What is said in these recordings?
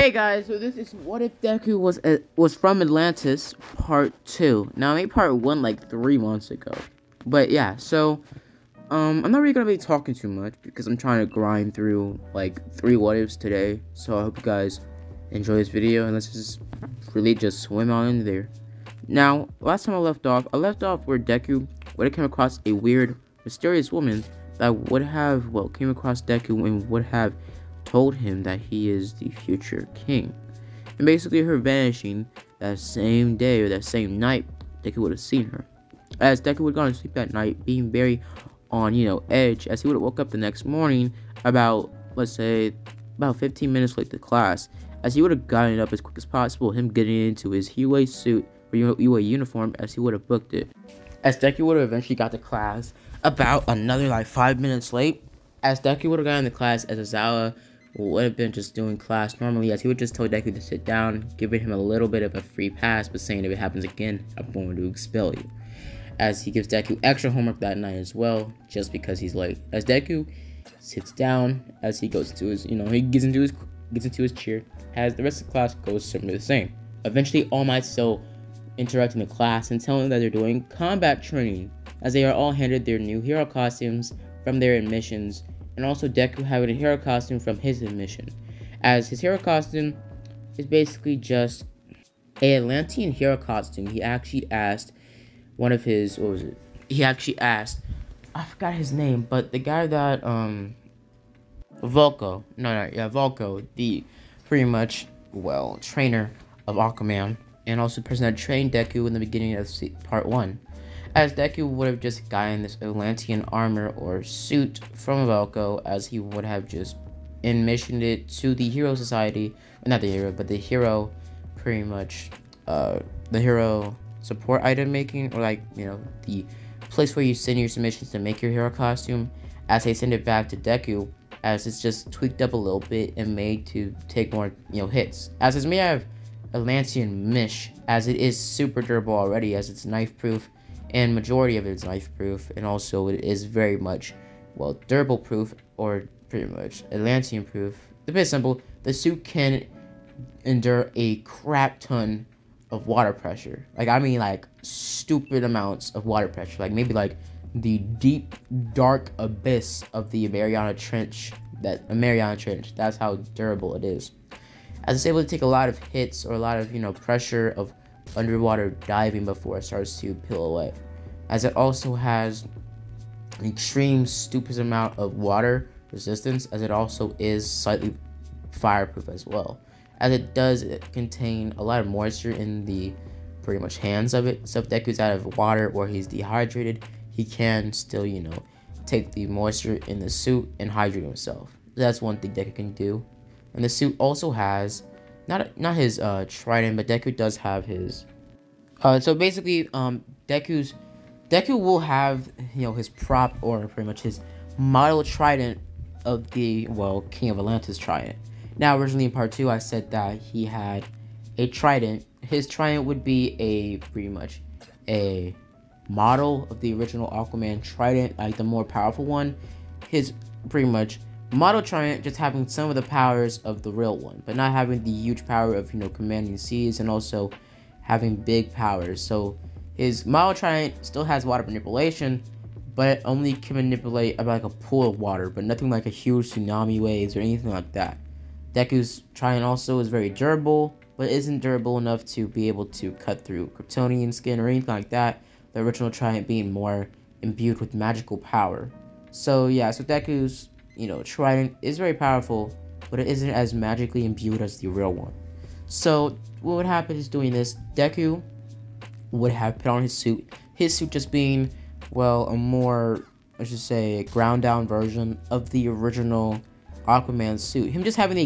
Hey guys, so this is What If Daku was from Atlantis Part 2. Now I made Part 1 like 3 months ago. But yeah, so I'm not really gonna be talking too much because I'm trying to grind through like 3 what ifs today. So I hope you guys enjoy this video and let's just really just swim on in there. Now, last time I left off where Daku would have come across a weird, mysterious woman that would have, came across Daku and would have told him that he is the future king. And basically her vanishing that same day or that same night, Daku would have seen her. As Daku would have gone to sleep that night, being very on, edge, as he would have woke up the next morning about, let's say, about 15 minutes late to class, as he would have gotten up as quick as possible, him getting into his UA suit, or UA uniform, as he would have booked it. As Daku would have eventually got to class about another like 5 minutes late, as Daku would have gotten to class, as Azawa would have been just doing class normally, as he would just tell Daku to sit down, giving him a little bit of a free pass, but saying if it happens again, I'm going to expel you. As he gives Daku extra homework that night as well, just because he's late. As Daku sits down, as he goes to his, he gets into his chair, as the rest of the class goes similar the same. Eventually, All Might still interrupting the class and telling them that they're doing combat training, as they are all handed their new hero costumes from their admissions, and also Daku having a hero costume from his admission, as his hero costume is basically just a Atlantean hero costume. He actually asked one of his, I forgot his name, but the guy that, Volko, Volko, the pretty much, trainer of Aquaman, and also the person that trained Daku in the beginning of part 1. As Daku would have just gotten this Atlantean armor or suit from Velko, as he would have just admissioned it to the Hero Society, not the hero, but the hero, pretty much, the hero support item making, or the place where you send your submissions to make your hero costume, as they send it back to Daku, as it's just tweaked up a little bit and made to take more, hits. As it's made out of Atlantean mesh, as it is super durable already, as it's knife proof, and majority of it is knife proof, and also it is very much, durable proof, or pretty much Atlantean proof. To be simple, the suit can endure a crap ton of water pressure. Stupid amounts of water pressure. Maybe the deep, dark abyss of the Mariana Trench. That's how durable it is. As it's able to take a lot of hits or a lot of, pressure of underwater diving before it starts to peel away. As it also has an extreme stupid amount of water resistance, as it also is slightly fireproof as well. As it does contain a lot of moisture in the pretty much hands of it. So if Deku's out of water or he's dehydrated, he can still, take the moisture in the suit and hydrate himself. That's one thing Deku can do. And the suit also has not his trident, but Daku does have his. So basically, Daku will have his prop, or pretty much his model trident of the King of Atlantis trident. Now originally in part 2, I said that he had a trident. His trident would be pretty much a model of the original Aquaman trident, the more powerful one. His pretty much model trident just having some of the powers of the real one, but not having the huge power of commanding seas, and also having big powers. So his model trident still has water manipulation, but it only can manipulate about a pool of water, but nothing like a huge tsunami waves or anything like that. Deku's trident also is very durable, but isn't durable enough to be able to cut through Kryptonian skin or anything like that. The original trident being more imbued with magical power. So yeah, so Deku's trident is very powerful, but it isn't as magically imbued as the real one. So what would happen is doing this, Daku would have put on his suit. His suit just being, a more, ground down version of the original Aquaman suit. Him just having the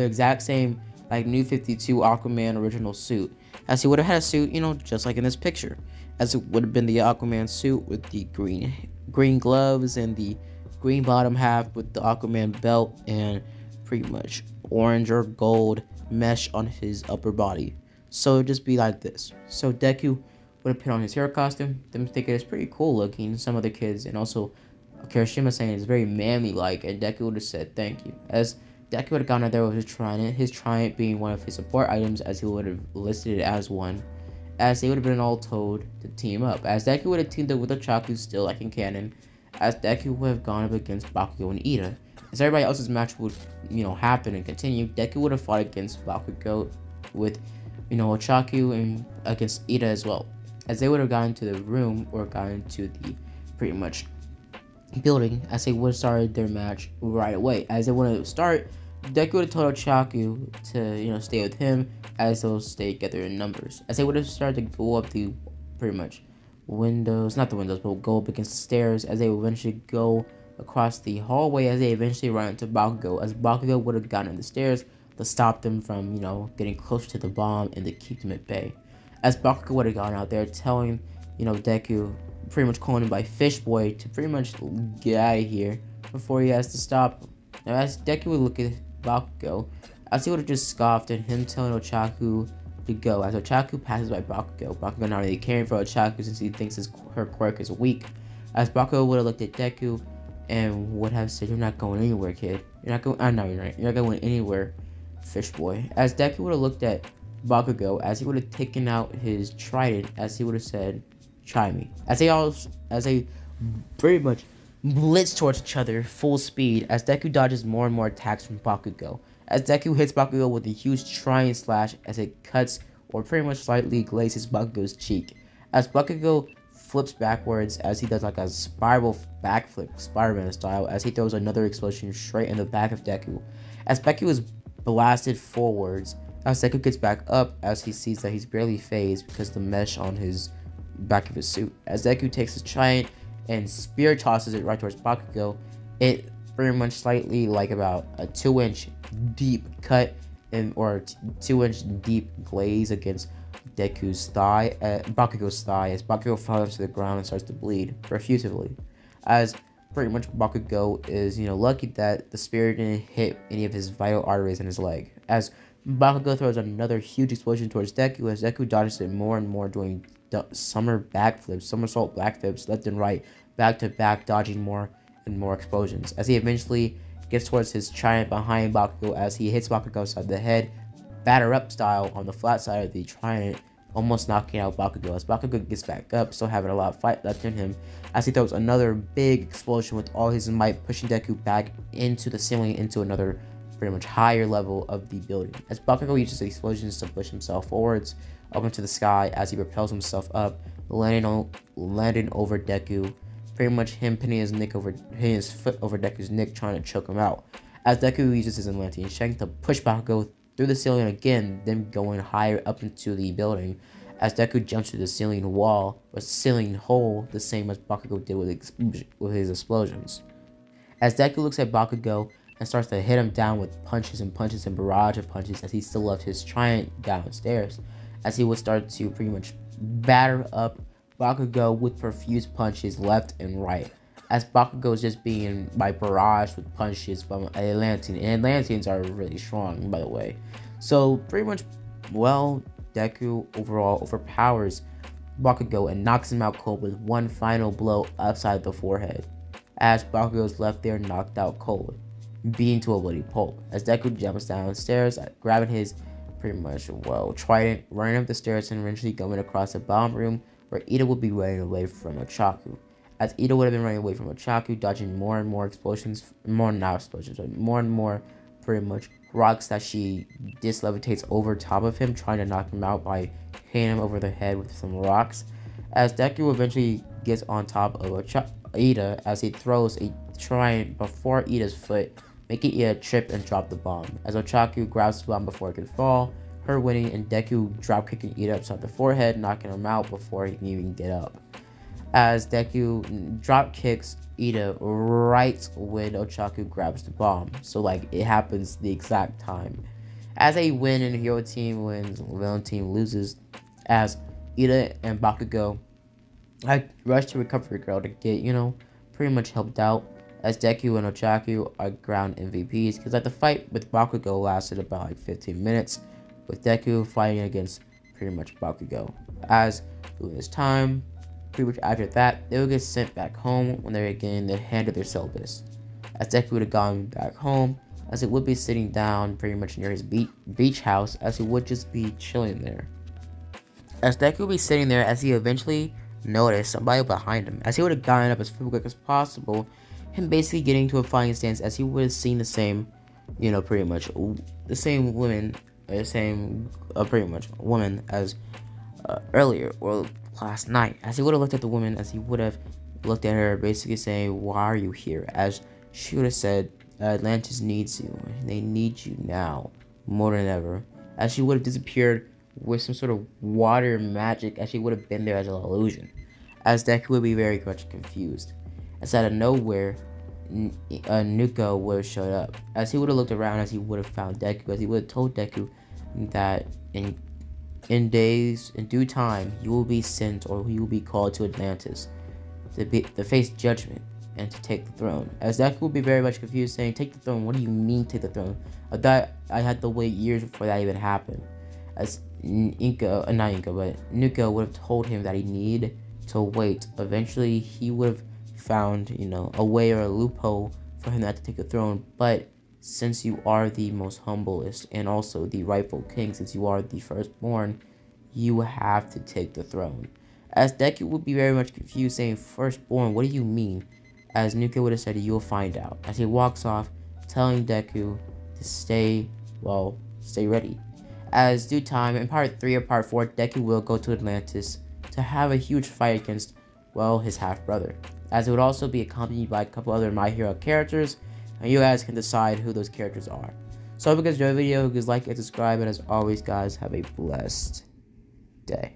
exact same New 52 Aquaman original suit, as he would have had a suit, just like in this picture, as it would have been the Aquaman suit with the green gloves and the green bottom half with the Aquaman belt and pretty much orange or gold mesh on his upper body. So it'd just be like this. So Daku would have put on his hero costume. Them think it is pretty cool looking. Some other kids, and also Kirishima saying it's very manly like, and Daku would have said thank you. As Daku would have gone out there with his Trident being one of his support items, as he would have listed it as one, as they would have been all told to team up, as Daku would have teamed up with Ochaku still like in canon, as Daku would have gone up against Bakugo and Ida. As everybody else's match would, happen and continue, Deku would have fought against Bakugo with, Ochaku and against Ida as well. As they would have gotten to the room or gotten to the pretty much building, as they would have started their match right away. As they wanted to start, Deku would have told Ochaku to, stay with him, as they'll stay together in numbers. As they would have started to go up the pretty much windows, not the windows, but go up against the stairs, as they would eventually go across the hallway, as they eventually run into Bakugo, as Bakugo would have gotten on the stairs to stop them from, getting close to the bomb and to keep them at bay. As Bakugo would have gone out there telling, Deku, pretty much calling him by Fish Boy to pretty much get out of here before he has to stop. Now, as Deku would look at Bakugo, as he would have just scoffed at him telling Ochaku to go, as Ochaku passes by Bakugo. Bakugo not really caring for Ochaku since he thinks her quirk is weak. As Bakugo would have looked at Deku and would have said, "You're not going anywhere, kid. You're not going. I know you're right. You're not going anywhere, Fish Boy." As Deku would have looked at Bakugo, as he would have taken out his trident, as he would have said, "Try me." As they pretty much blitz towards each other full speed, as Deku dodges more and more attacks from Bakugo. As Deku hits Bakugo with a huge trident slash, as it cuts or pretty much slightly glazes Bakugo's cheek. As Bakugo flips backwards, as he does like a spiral backflip, Spider-Man style, as he throws another explosion straight in the back of Deku. As Deku is blasted forwards, as Deku gets back up, as he sees that he's barely phased because of the mesh on his back of his suit. As Deku takes his trident and spear tosses it right towards Bakugo, it pretty much slightly like about a 2-inch deep cut or 2-inch deep glaze against Bakugo's thigh, as Bakugo falls to the ground and starts to bleed profusely. As pretty much Bakugo is, lucky that the spear didn't hit any of his vital arteries in his leg. As Bakugo throws another huge explosion towards Deku, as Deku dodges it more and more, doing somersault backflips left and right, back to back, dodging more and more explosions. As he eventually gets towards his trident behind Bakugo, as he hits Bakugo side of the head, batter up style on the flat side of the trident, almost knocking out Bakugo. As Bakugo gets back up, still having a lot of fight left in him, as he throws another big explosion with all his might, pushing Deku back into the ceiling, into another pretty much higher level of the building. As Bakugo uses the explosions to push himself forwards up into the sky, as he propels himself up, landing over Deku, pretty much him pinning his foot over Deku's neck, trying to choke him out. As Deku uses his Atlantean shank to push Bakugo through the ceiling again, then going higher up into the building, as Deku jumps through the ceiling wall or ceiling hole, the same as Bakugo did with his explosions. As Deku looks at Bakugo and starts to hit him down with punches and barrage of punches, as he still left his trident downstairs, as he would start to pretty much batter up Bakugo with profuse punches left and right, as Bakugo is just being barraged with punches from Atlantean, and Atlanteans are really strong, by the way. So pretty much, Deku overall overpowers Bakugo and knocks him out cold with one final blow upside the forehead, as Bakugo is left there knocked out cold, beaten to a bloody pulp. As Deku jumps downstairs, grabbing his trident, running up the stairs and eventually going across the bomb room, where Ida would be running away from Ochaku. As Ida would have been running away from Ochaku, dodging more and more more and more pretty much rocks that she dislevitates over top of him, trying to knock him out by hitting him over the head with some rocks. As Deku eventually gets on top of Ida, as he throws a trident before Ida's foot, making Ida trip and drop the bomb. As Ochaku grabs the bomb before it could fall, her winning, and Deku drop kicking Ida upside the forehead, knocking him out before he can even get up. As Deku drop kicks Ida right when Ochaku grabs the bomb, so it happens the exact time. As a win and hero team wins, villain team loses, as Ida and Bakugo rush to recover girl to get, pretty much helped out, as Deku and Ochaku are ground MVPs, because the fight with Bakugo lasted about 15 minutes, with Deku fighting against pretty much Bakugo. As during this time, pretty much after that, they would get sent back home when they were getting the hand of their syllabus. As Deku would have gone back home, as he would be sitting down pretty much near his beach house, as he would just be chilling there. As Deku would be sitting there, as he eventually noticed somebody behind him, as he would have gotten up as quick as possible, him basically getting to a fighting stance, as he would have seen the same, pretty much the same woman, pretty much woman as earlier or last night. As he would have looked at the woman, as he would have looked at her, basically saying, "Why are you here?" As she would have said, "Atlantis needs you. They need you now more than ever." As she would have disappeared with some sort of water magic, as she would have been there as an illusion. As Deku would be very much confused. As out of nowhere, Nuko would have showed up. As he would have looked around, as he would have found Deku, as he would have told Deku that in due time, you will be sent, or you will be called to Atlantis to face judgment and to take the throne. As Daku would be very much confused, saying, "Take the throne? What do you mean take the throne? I thought I had to wait years before that even happened." As Nuko would have told him that he needed to wait. Eventually, he would have found, a way or a loophole for him not to take the throne. But since you are the most humblest and also the rightful king, since you are the firstborn, you have to take the throne. As Deku would be very much confused, saying, "Firstborn, what do you mean?" As Nuka would have said, "You'll find out." As he walks off, telling Deku to stay ready. As due time, in part 3 or part 4, Deku will go to Atlantis to have a huge fight against, his half-brother. As it would also be accompanied by a couple other My Hero characters, and you guys can decide who those characters are. So I hope you guys enjoyed the video, please like and subscribe, and as always guys, have a blessed day.